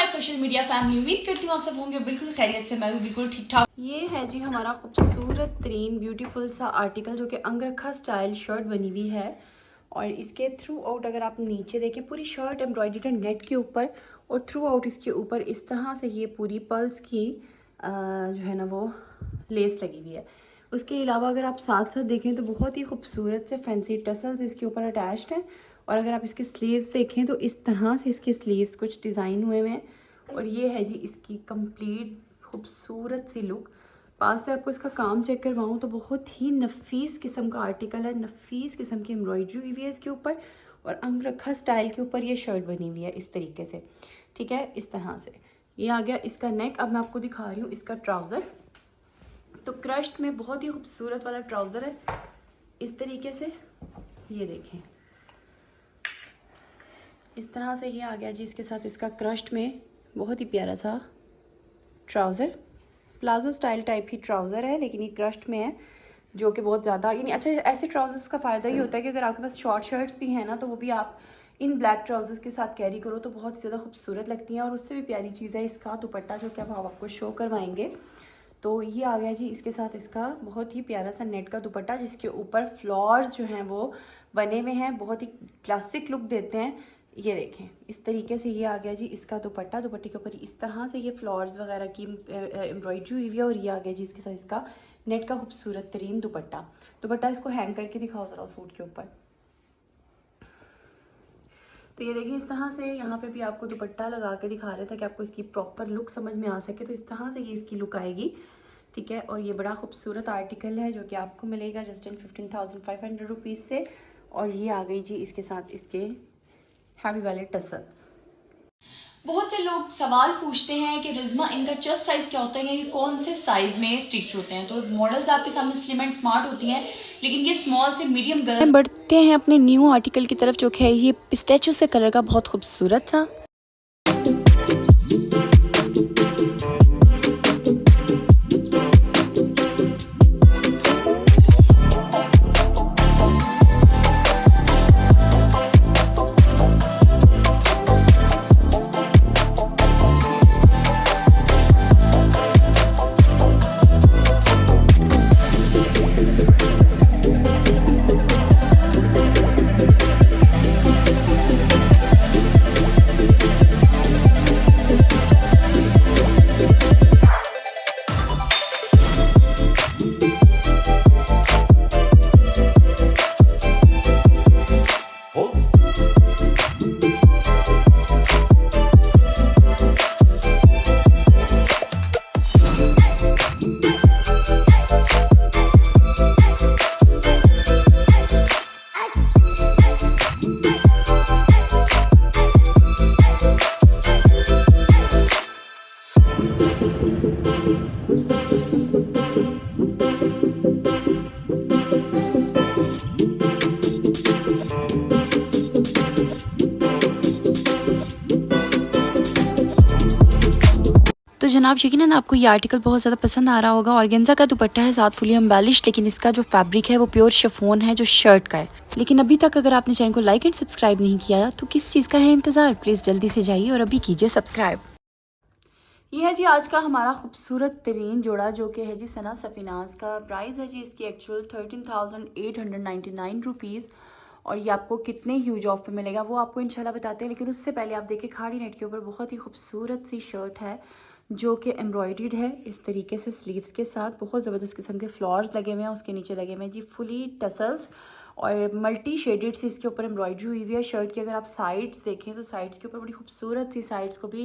My social media family. उम्मीद करती हूँ आप सब होंगे बिल्कुल खैरियत से। मैं भी बिल्कुल ठीक ठाक। ये है जी हमारा खूबसूरत तरीन ब्यूटीफुल सा आर्टिकल जो कि अंगरखा स्टाइल शर्ट बनी हुई है। और इसके थ्रू आउट अगर आप नीचे देखें पूरी शर्ट एम्ब्रॉयडरी नेट के ऊपर और थ्रू आउट इसके ऊपर इस तरह से ये पूरी पर्ल्स की जो है ना वो लेस लगी हुई है। उसके अलावा अगर आप साथ साथ देखें तो बहुत ही खूबसूरत से फैंसी टसल्स इसके ऊपर अटैच्ड हैं। और अगर आप इसके स्लीव्स देखें तो इस तरह से इसके स्लीव्स कुछ डिज़ाइन हुए हुए हैं। और ये है जी इसकी कंप्लीट खूबसूरत सी लुक। पास से आपको इसका काम चेक करवाऊँ तो बहुत ही नफीस किस्म का आर्टिकल है, नफीस किस्म की एम्ब्रॉयडरी हुई हुई है इसके ऊपर और अंगरखा स्टाइल के ऊपर ये शर्ट बनी हुई है इस तरीके से। ठीक है, इस तरह से ये आ गया इसका नेक। अब मैं आपको दिखा रही हूँ इसका ट्राउज़र। तो क्रश्ड में बहुत ही खूबसूरत वाला ट्राउज़र है इस तरीके से। ये देखें इस तरह से ये आ गया जी इसके साथ इसका क्रश्ड में बहुत ही प्यारा सा ट्राउज़र। प्लाजो स्टाइल टाइप ही ट्राउज़र है लेकिन ये क्रश्ड में है जो कि बहुत ज़्यादा यानी अच्छा। ऐसे ट्राउज़र्स का फ़ायदा ये होता है कि अगर आपके पास शॉर्ट शर्ट्स भी हैं ना तो वो भी आप इन ब्लैक ट्राउज़र्स के साथ कैरी करो तो बहुत ज़्यादा खूबसूरत लगती हैं। और उससे भी प्यारी चीज़ है इसका दुपट्टा जो कि अब हम आपको शो करवाएंगे। तो ये आ गया जी इसके साथ इसका बहुत ही प्यारा सा नेट का दुपट्टा जिसके ऊपर फ्लावर्स जो हैं वो बने हुए हैं, बहुत ही क्लासिक लुक देते हैं। ये देखें इस तरीके से ये आ गया जी इसका दुपट्टा। दुपट्टे के ऊपर इस तरह से ये फ्लावर्स वगैरह की एम्ब्रॉयडरी हुई हुई है। और ये आ गया जी इसके साथ इसका नेट का खूबसूरत तरीन दुपट्टा। दुपट्टा इसको हैंग करके दिखाओ ज़रा सूट के ऊपर। तो ये देखिए इस तरह से यहाँ पे भी आपको दुपट्टा लगा के दिखा रहे थे कि आपको इसकी प्रॉपर लुक समझ में आ सके। तो इस तरह से ये इसकी लुक आएगी। ठीक है, और ये बड़ा खूबसूरत आर्टिकल है जो कि आपको मिलेगा जस्ट इन 15,500 रुपीज़ से। और ये आ गई जी इसके साथ इसके हैवी वाले टसल्स। बहुत से लोग सवाल पूछते हैं कि रिज़्मा इनका चेस्ट साइज़ क्या होता है या ये कौन से साइज़ में स्टिच होते हैं। तो मॉडल्स आपके सामने स्लिम एंड स्मार्ट होती हैं लेकिन ये स्मॉल से मीडियम गर्ल्स। बढ़ते हैं अपने न्यू आर्टिकल की तरफ जो कि है ये पिस्टैचियो से कलर का बहुत खूबसूरत सा। तो जनाब यकीनन आपको ये आर्टिकल बहुत ज़्यादा पसंद आ रहा होगा। ऑर्गेन्जा का दुपट्टा है साथ फुली एम्बेलिश लेकिन इसका जो फैब्रिक है वो प्योर शिफॉन है जो शर्ट का है। लेकिन अभी तक अगर आपने चैनल को लाइक एंड सब्सक्राइब नहीं किया तो किस चीज़ का है इंतज़ार। प्लीज़ जल्दी से जाइए और अभी कीजिए सब्सक्राइब। ये है जी आज का हमारा खूबसूरत तरीन जोड़ा जो कि है जी सना सफीनाज का। प्राइस है जी इसकी एक्चुअल 13,899 रुपीज़। और ये आपको कितने ह्यूज ऑफ पे मिलेगा वो आपको इंशाल्लाह बताते हैं। लेकिन उससे पहले आप देखिए खाड़ी नेट के ऊपर बहुत ही खूबसूरत सी शर्ट है जो कि एम्ब्रॉयडर्ड है इस तरीके से स्लीव्स के साथ। बहुत ज़बरदस्त किस्म के फ्लावर्स लगे हुए हैं, उसके नीचे लगे हुए हैं जी फुली टसल्स और मल्टी शेडेड से इसके ऊपर एम्ब्रॉयडरी हुई हुई है शर्ट की। अगर आप साइड्स देखें तो साइड्स के ऊपर बड़ी खूबसूरत सी साइड्स को भी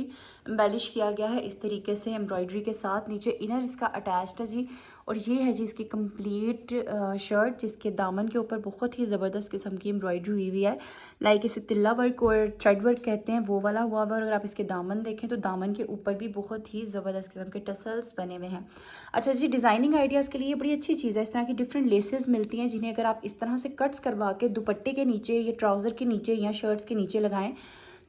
एम्बेलिश किया गया है इस तरीके से एम्ब्रॉयडरी के साथ। नीचे इनर इसका अटैच्ड है जी। और ये है जी इसकी कंप्लीट शर्ट जिसके दामन के ऊपर बहुत ही ज़बरदस्त किस्म की एम्ब्रॉयडरी हुई हुई है। लाइक इसे तिल्ला वर्क और थ्रेड वर्क कहते हैं वो वाला हुआ हुआ। और अगर आप इसके दामन देखें तो दामन के ऊपर भी बहुत ही ज़बरदस्त किस्म के टसल्स बने हुए हैं। अच्छा जी, डिज़ाइनिंग आइडियाज़ के लिए बड़ी अच्छी चीज़ है। इस तरह की डिफरेंट लेसेस मिलती हैं जिन्हें अगर आप इस तरह से कट्स करवा के दुपट्टे के नीचे या ट्राउज़र के नीचे या शर्ट्स के नीचे लगाएं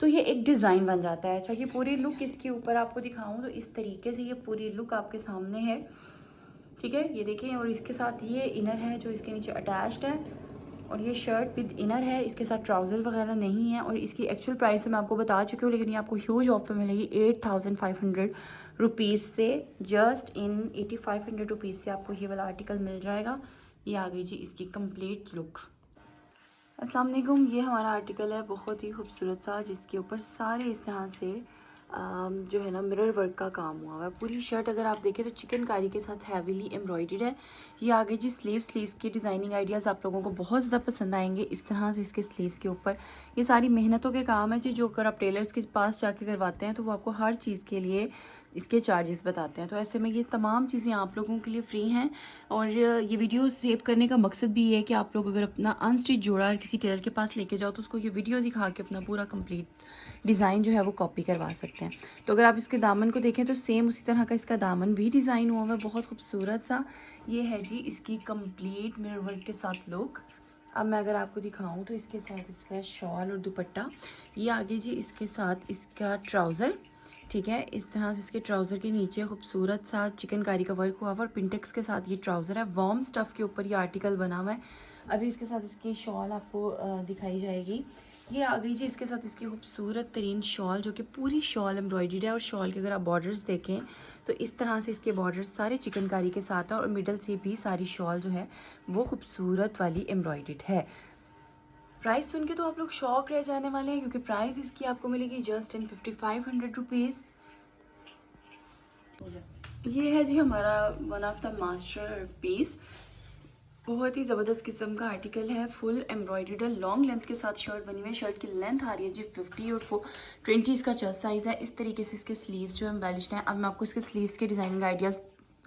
तो ये एक डिज़ाइन बन जाता है। अच्छा, ये पूरी लुक इसके ऊपर आपको दिखाऊं तो इस तरीके से ये पूरी लुक आपके सामने है। ठीक है, ये देखिए। और इसके साथ ये इनर है जो इसके नीचे अटैच्ड है और ये शर्ट विद इनर है, इसके साथ ट्राउज़र वगैरह नहीं है। और इसकी एक्चुअल प्राइस तो मैं आपको बता चुकी हूँ, लेकिन ये आपको ह्यूज ऑफर मिलेगी 8500 रुपीज़ से। जस्ट इन 8500 रुपीज़ से आपको ये वाला आर्टिकल मिल जाएगा। ये आ गई जी इसकी कंप्लीट लुक। अस्सलाम वालेकुम, ये हमारा आर्टिकल है बहुत ही खूबसूरत सा, जिसके ऊपर सारे इस तरह से जो है ना मिरर वर्क का काम हुआ हुआ है। पूरी शर्ट अगर आप देखें तो चिकनकारी के साथ हैवीली एम्ब्रॉयडर्ड है। ये आगे जी स्लीव्स की डिज़ाइनिंग आइडियाज़ आप लोगों को बहुत ज़्यादा पसंद आएंगे। इस तरह से इसके स्लीव्स के ऊपर ये सारी मेहनतों के काम है जी, जो अगर आप टेलर्स के पास जाके करवाते हैं तो वो आपको हर चीज़ के लिए इसके चार्जेस बताते हैं। तो ऐसे में ये तमाम चीज़ें आप लोगों के लिए फ्री हैं। और ये वीडियो सेव करने का मकसद भी ये है कि आप लोग अगर अपना अनस्टिच जोड़ा किसी टेलर के पास लेके जाओ तो उसको ये वीडियो दिखा के अपना पूरा कंप्लीट डिज़ाइन जो है वो कॉपी करवा सकते हैं। तो अगर आप इसके दामन को देखें तो सेम उसी तरह का इसका दामन भी डिज़ाइन हुआ हुआ है, बहुत खूबसूरत सा। ये है जी इसकी कंप्लीट मिरर वर्क के साथ लुक। अब मैं अगर आपको दिखाऊं तो इसके साथ इसका शॉल और दुपट्टा, ये आगे जी इसके साथ इसका ट्राउज़र, ठीक है। इस तरह से इसके ट्राउज़र के नीचे खूबसूरत सा चिकनकारी का वर्क हुआ हुआ और पिंटेक्स के साथ ये ट्राउज़र है। वार्म स्टफ़ के ऊपर ये आर्टिकल बना हुआ है। अभी इसके साथ इसकी शॉल आपको दिखाई जाएगी। ये आ गई जी इसके साथ इसकी खूबसूरत तरीन शॉल, जो कि पूरी शॉल एम्ब्रॉयडर्ड है। और शॉल के अगर आप बॉर्डर्स देखें तो इस तरह से इसके बॉर्डर्स सारे चिकनकारी के साथ हैं और मिडल से भी सारी शॉल जो है वो खूबसूरत वाली एम्ब्रॉयडर्ड है। प्राइस सुन के तो आप लोग शॉक रह जाने वाले हैं, क्योंकि प्राइस इसकी आपको मिलेगी जस्ट इन 5500 रुपीज़। ये है जी हमारा one of the masterpiece, बहुत ही ज़बरदस्त किस्म का आर्टिकल है। फुल एम्ब्रॉयडर्ड है, लॉन्ग लेंथ के साथ शर्ट बनी हुई है। शर्ट की लेंथ आ रही है जी 50 और 20 इसका चेस्ट साइज़ है। इस तरीके से इसके स्लीव्स जो एम्बेलिश्ड हैं। अब मैं आपको इसके स्लीव्स के डिज़ाइनिंग आइडियाज़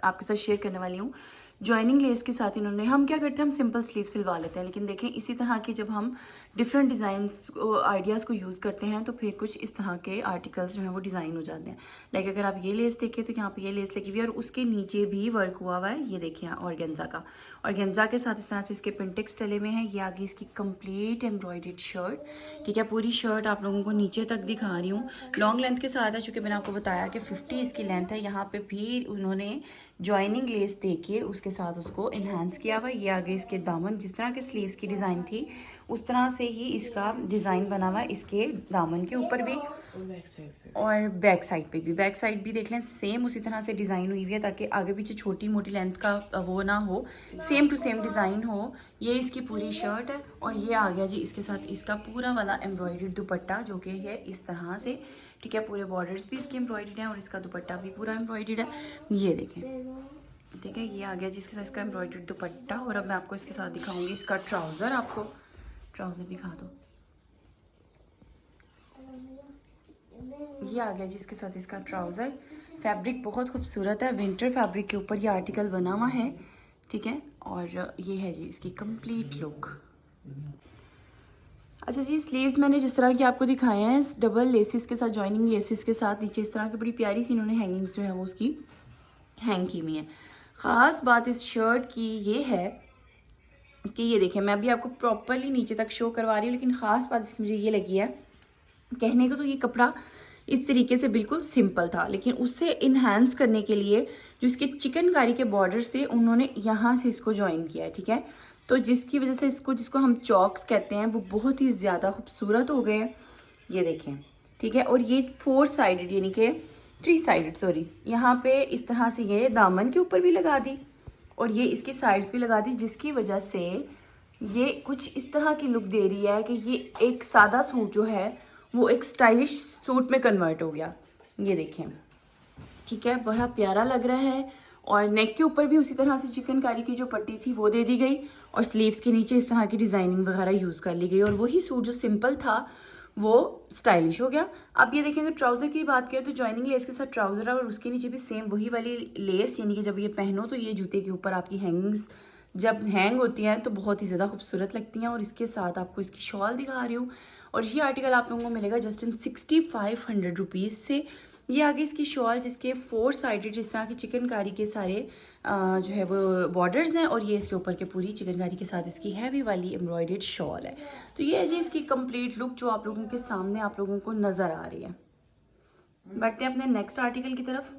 आपके साथ शेयर करने वाली हूँ। जॉइनिंग लेस के साथ इन्होंने, हम क्या करते हैं, हम सिंपल स्लीव सिलवा लेते हैं, लेकिन देखें इसी तरह के जब हम डिफरेंट डिज़ाइंस आइडियाज़ को यूज़ करते हैं तो फिर कुछ इस तरह के आर्टिकल्स जो हैं वो डिज़ाइन हो जाते हैं। लाइक अगर आप ये लेस देखें तो यहाँ पे ये लेस लगी हुई है और उसके नीचे भी वर्क हुआ हुआ है। ये देखिए ऑर्गेन्जा का, ऑर्गेन्जा के साथ इस तरह से इसके पिंटेक्स डले हुए हैं। ये आगे इसकी कंप्लीट एम्ब्रॉयडर्ड शर्ट, ठीक है। पूरी शर्ट आप लोगों को नीचे तक दिखा रही हूँ, लॉन्ग लेंथ के साथ है। चूँकि मैंने आपको बताया कि 50 इसकी लेंथ है। यहाँ पे भी उन्होंने जॉइनिंग लेस देके उसके साथ उसको इन्हांस किया हुआ। ये आगे इसके दामन, जिस तरह के स्लीव्स की डिज़ाइन थी उस तरह से ही इसका डिज़ाइन बना हुआ है इसके दामन के ऊपर भी और बैक साइड पे भी। बैक साइड भी देख लें सेम उसी तरह से डिज़ाइन हुई हुई है, ताकि आगे पीछे छोटी मोटी लेंथ का वो ना हो, सेम टू सेम डिज़ाइन हो। ये इसकी पूरी शर्ट है और ये आ गया जी इसके साथ इसका पूरा वाला एम्ब्रॉयडर्ड दुपट्टा, जो कि है इस तरह से, ठीक है। पूरे बॉर्डर्स भी इसके एम्ब्रॉयडर्ड हैं और इसका दुपट्टा भी पूरा एम्ब्रॉयडर्ड है। ये देखें, ठीक है। ये आ गया जिसके साथ इसका एम्ब्रॉयडर्ड दुपट्टा। और अब मैं आपको इसके साथ दिखाऊंगी इसका ट्राउज़र। आपको ट्राउज़र दिखा दो, ये आ गया जिसके साथ इसका ट्राउज़र। फैब्रिक बहुत खूबसूरत है, विंटर फैब्रिक के ऊपर ये आर्टिकल बना हुआ है, ठीक है। और ये है जी इसकी कंप्लीट लुक। अच्छा जी, स्लीव्स मैंने जिस तरह की आपको दिखाए हैं डबल लेसिस के साथ, जॉइनिंग लेसिस के साथ, नीचे इस तरह की बड़ी प्यारी सी इन्होंने हैंगिंग्स जो है वो उसकी हैंग की हुई है। ख़ास बात इस शर्ट की ये है कि ये देखें, मैं अभी आपको प्रॉपरली नीचे तक शो करवा रही हूँ, लेकिन ख़ास बात इसकी मुझे ये लगी है, कहने को तो ये कपड़ा इस तरीके से बिल्कुल सिंपल था, लेकिन उससे इन्हांस करने के लिए जो इसके चिकनकारी के बॉर्डर्स थे उन्होंने यहाँ से इसको ज्वाइन किया है, ठीक है। तो जिसकी वजह से इसको, जिसको हम चॉक्स कहते हैं, वो बहुत ही ज़्यादा खूबसूरत हो गए हैं। ये देखें, ठीक है। और ये 4 साइडेड यानी कि 3 साइडेड, सॉरी, यहाँ पे इस तरह से ये दामन के ऊपर भी लगा दी और ये इसकी साइड्स भी लगा दी, जिसकी वजह से ये कुछ इस तरह की लुक दे रही है कि ये एक सादा सूट जो है वो एक स्टाइलिश सूट में कन्वर्ट हो गया। ये देखें, ठीक है, बड़ा प्यारा लग रहा है। और नेक के ऊपर भी उसी तरह से चिकनकारी की जो पट्टी थी वो दे दी गई और स्लीव्स के नीचे इस तरह की डिज़ाइनिंग वगैरह यूज़ कर ली गई और वही सूट जो सिंपल था वो स्टाइलिश हो गया। अब ये देखें, अगर ट्राउज़र की बात करें तो जॉइनिंग लेस के साथ ट्राउज़र है और उसके नीचे भी सेम वही वाली लेस, यानी कि जब ये पहनो तो ये जूते के ऊपर आपकी हैंगिंग्स जब हैंग होती हैं तो बहुत ही ज़्यादा खूबसूरत लगती हैं। और इसके साथ आपको इसकी शॉल दिखा रही हूँ और ये आर्टिकल आप लोगों को मिलेगा जस्ट इन 6500 रुपीज़ से। ये आगे इसकी शॉल जिसके 4 साइडेड जिस तरह की चिकनकारी के सारे जो है वो बॉर्डर्स हैं और ये इसके ऊपर के पूरी चिकनकारी के साथ इसकी हैवी वाली एम्ब्रॉयडर्ड शॉल है। तो ये है जी इसकी कंप्लीट लुक जो आप लोगों के सामने आप लोगों को नज़र आ रही है। बढ़ते हैं अपने नेक्स्ट आर्टिकल की तरफ।